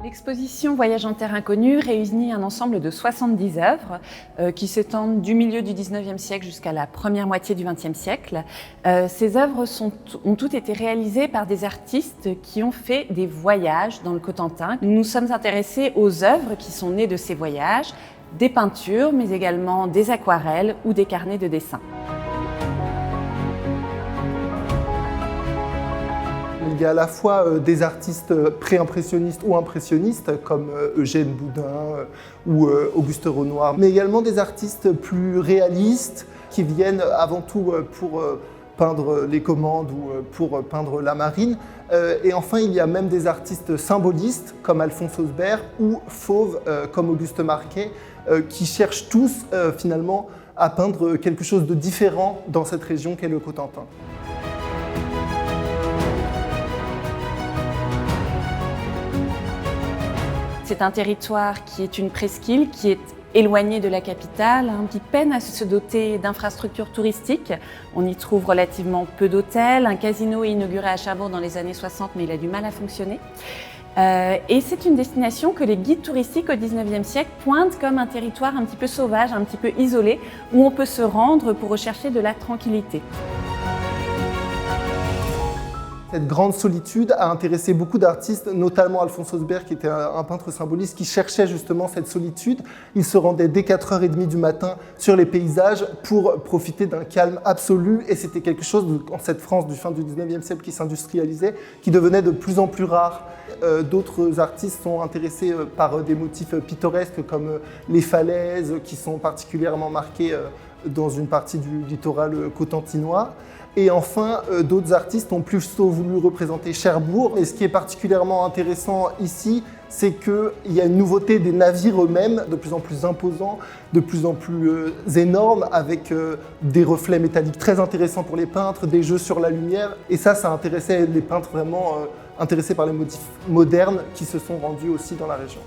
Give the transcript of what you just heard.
L'exposition Voyage en terre inconnue réunit un ensemble de 70 œuvres qui s'étendent du milieu du 19e siècle jusqu'à la première moitié du 20e siècle. Ces œuvres ont toutes été réalisées par des artistes qui ont fait des voyages dans le Cotentin. Nous nous sommes intéressés aux œuvres qui sont nées de ces voyages, des peintures, mais également des aquarelles ou des carnets de dessin. Il y a à la fois des artistes pré-impressionnistes ou impressionnistes comme Eugène Boudin ou Auguste Renoir, mais également des artistes plus réalistes qui viennent avant tout pour peindre les commandes ou pour peindre la marine. Et enfin, il y a même des artistes symbolistes comme Alphonse Ausbert ou fauves comme Auguste Marquet qui cherchent tous finalement à peindre quelque chose de différent dans cette région qu'est le Cotentin. C'est un territoire qui est une presqu'île, qui est éloigné de la capitale, qui peine à se doter d'infrastructures touristiques. On y trouve relativement peu d'hôtels. Un casino est inauguré à Cherbourg dans les années 60, mais il a du mal à fonctionner. Et c'est une destination que les guides touristiques au 19e siècle pointent comme un territoire un petit peu sauvage, un petit peu isolé, où on peut se rendre pour rechercher de la tranquillité. Cette grande solitude a intéressé beaucoup d'artistes, notamment Alphonse Ausbert, qui était un peintre symboliste, qui cherchait justement cette solitude. Il se rendait dès 4h30 du matin sur les paysages pour profiter d'un calme absolu. Et c'était quelque chose, en cette France du fin du 19e siècle qui s'industrialisait, qui devenait de plus en plus rare. D'autres artistes sont intéressés par des motifs pittoresques comme les falaises, qui sont particulièrement marquées dans une partie du littoral cotentinois. Et enfin, d'autres artistes ont plutôt voulu représenter Cherbourg. Et ce qui est particulièrement intéressant ici, c'est qu'il y a une nouveauté des navires eux-mêmes, de plus en plus imposants, de plus en plus énormes, avec des reflets métalliques très intéressants pour les peintres, des jeux sur la lumière. Et ça intéressait les peintres vraiment intéressés par les motifs modernes qui se sont rendus aussi dans la région.